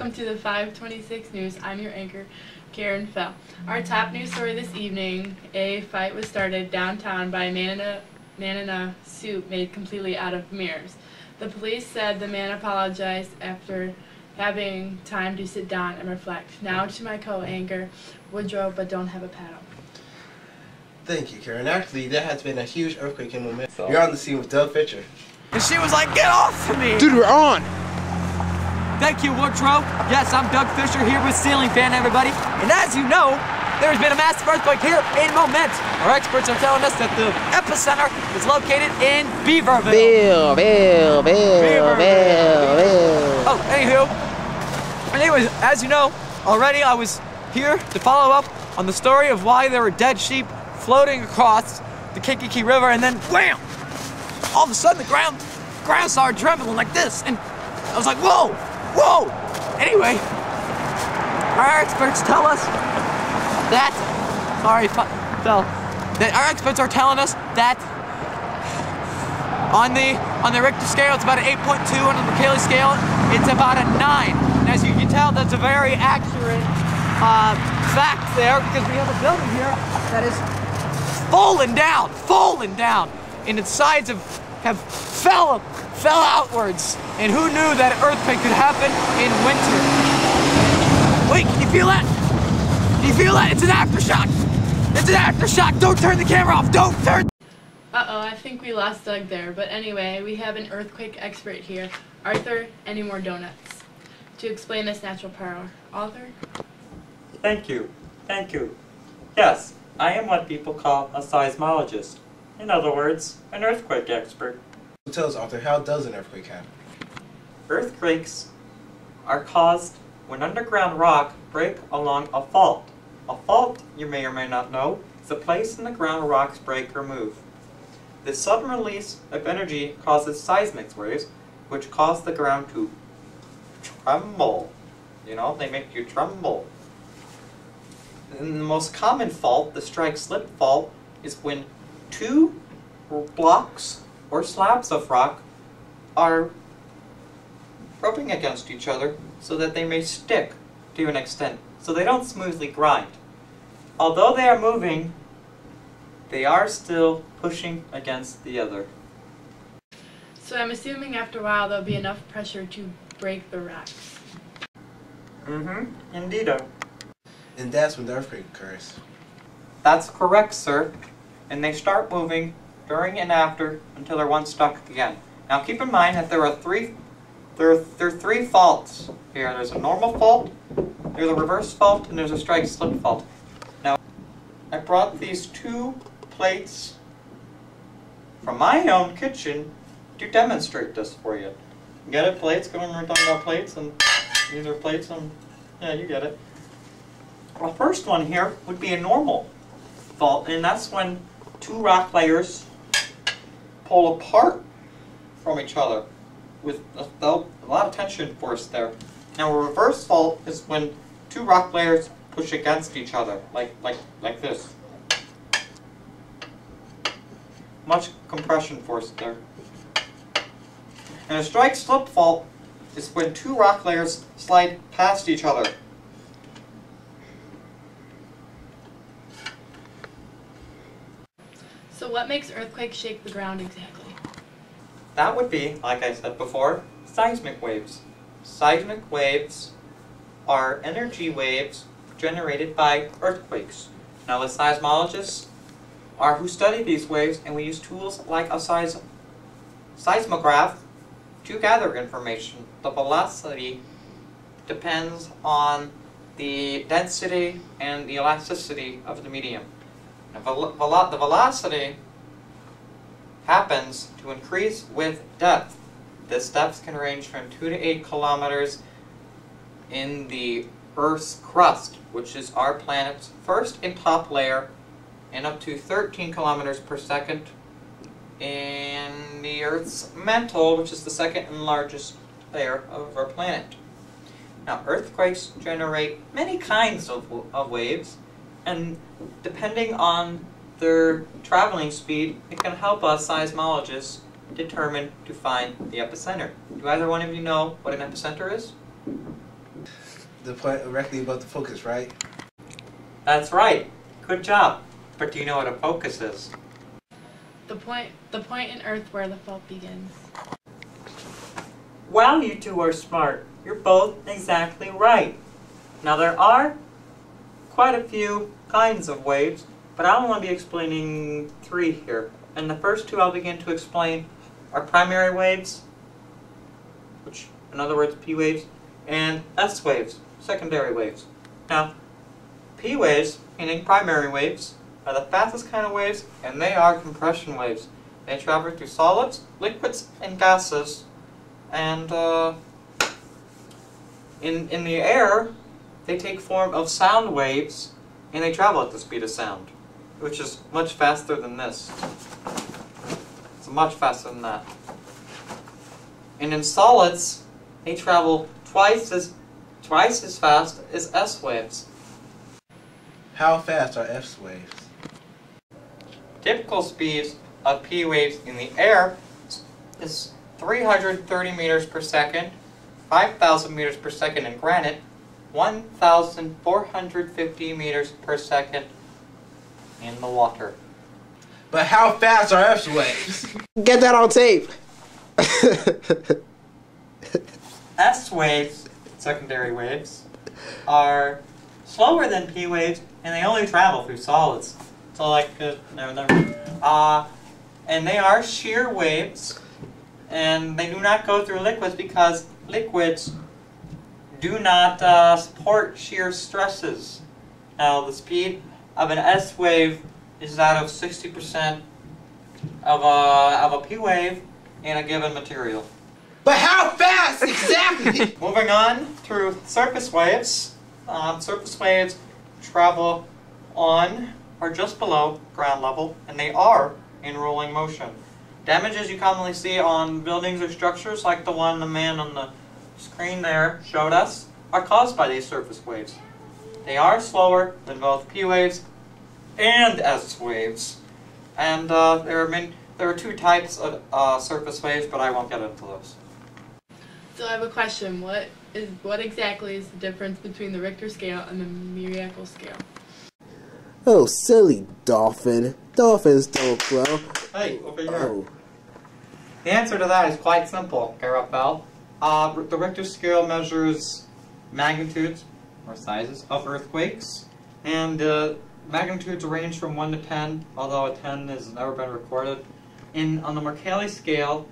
Welcome to the 526 News. I'm your anchor, Karen Fell. Our top news story this evening, a fight was started downtown by a man in a suit made completely out of mirrors. The police said the man apologized after having time to sit down and reflect. Now to my co-anchor, Woodrow, but don't have a paddle. Thank you, Karen. Actually, there has been a huge earthquake in Momentum. So. You're on the scene with Doug Fisher. And she was like, "Get off of me!" Dude, we're on! Thank you, Woodrow. Yes, I'm Doug Fisher here with Ceiling Fan, everybody. And as you know, there's been a massive earthquake here in Momentum. Our experts are telling us that the epicenter is located in Beaverville. Beaverville. Oh, anywho. Anyways, as you know, already I was here to follow up on the story of why there were dead sheep floating across the Kankakee River, and then wham! All of a sudden the ground started trembling like this, and I was like, whoa! Whoa! Anyway, our experts tell us that, our experts are telling us that on the Richter scale, it's about an 8.2, on the Mercalli scale, it's about a 9. And as you can tell, that's a very accurate fact there, because we have a building here that is fallen down, and its sides have fell outwards. And who knew that an earthquake could happen in winter? Wait, can you feel that? Can you feel that? It's an aftershock. It's an aftershock. Don't turn the camera off. Don't turn. Uh-oh, I think we lost Doug there. But anyway, we have an earthquake expert here. Arthur, any more donuts? To explain this natural power. Arthur? Thank you. Thank you. Yes, I am what people call a seismologist. In other words, an earthquake expert. Tell us, Arthur, how does an earthquake happen? Earthquakes are caused when underground rock break along a fault. A fault, you may or may not know, is a place in the ground where rocks break or move. The sudden release of energy causes seismic waves, which cause the ground to tremble. You know, they make you tremble. And the most common fault, the strike-slip fault, is when two blocks or slabs of rock are rubbing against each other so that they may stick to an extent, so they don't smoothly grind. Although they are moving, they are still pushing against the other. So I'm assuming after a while there'll be enough pressure to break the rocks. Indeed. And that's when the earthquake occurs. That's correct, sir. And they start moving during and after until they're once stuck again. Now keep in mind that there are three faults here. There's a normal fault, there's a reverse fault, and there's a strike-slip fault. Now, I brought these two plates from my own kitchen to demonstrate this for you. You get it? Plates? Going, we're talking about plates, and these are plates, and yeah, you get it. Well, the first one here would be a normal fault, and that's when two rock layers pull apart from each other with a lot of tension force there. Now, a reverse fault is when two rock layers push against each other, like this. Much compression force there. And a strike-slip fault is when two rock layers slide past each other. So what makes earthquakes shake the ground exactly? That would be, like I said before, seismic waves. Seismic waves are energy waves generated by earthquakes. Now the seismologists are who study these waves, and we use tools like a seismograph to gather information. The velocity depends on the density and the elasticity of the medium. Now, the velocity happens to increase with depth. This depth can range from 2 to 8 kilometers in the Earth's crust, which is our planet's first and top layer, and up to 13 kilometers per second in the Earth's mantle, which is the second and largest layer of our planet. Now, earthquakes generate many kinds of waves, and depending on their traveling speed, it can help us seismologists determine to find the epicenter. Do either one of you know what an epicenter is? the point directly above the focus, right? That's right. Good job. But do you know what a focus is? The point in Earth where the fault begins. Wow, you two are smart. You're both exactly right. Now there are quite a few kinds of waves, but I only want to be explaining 3 here. And the first 2 I'll begin to explain are primary waves, which in other words P waves, and S waves, secondary waves. Now, P waves, meaning primary waves, are the fastest kind of waves, and they are compression waves. They travel through solids, liquids, and gases, and in the air, they take form of sound waves, and they travel at the speed of sound, which is much faster than this. It's much faster than that. And in solids, they travel twice as fast as S waves. How fast are F waves? Typical speeds of P waves in the air is 330 meters per second, 5,000 meters per second in granite, 1,450 meters per second in the water. But how fast are F waves? Get that on tape. S waves, secondary waves, are slower than P waves, and they only travel through solids. So like, and they are shear waves, and they do not go through liquids because liquids do not support shear stresses. Now the speed of an S wave is that of 60% of a P wave in a given material. But how fast exactly? Moving on through surface waves. Surface waves travel on or just below ground level, and they are in rolling motion. Damages you commonly see on buildings or structures, like the one the man on the screen there showed us, are caused by these surface waves. They are slower than both P waves and S waves. And there are 2 types of surface waves, but I won't get into those. So I have a question. What exactly is the difference between the Richter scale and the Miracle scale? Oh, silly dolphin. Dolphins don't grow. Hey, over here. Oh. The answer to that is quite simple, Garafel. The Richter scale measures magnitudes, or sizes, of earthquakes, and magnitudes range from 1 to 10, although a 10 has never been recorded. On the Mercalli scale,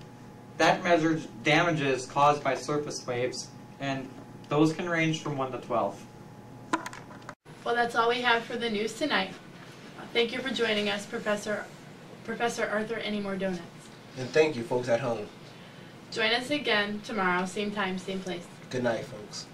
that measures damages caused by surface waves, and those can range from 1 to 12. Well, that's all we have for the news tonight. Thank you for joining us, Professor Arthur Anymore Donuts. And thank you, folks at home. Join us again tomorrow, same time, same place. Good night, folks.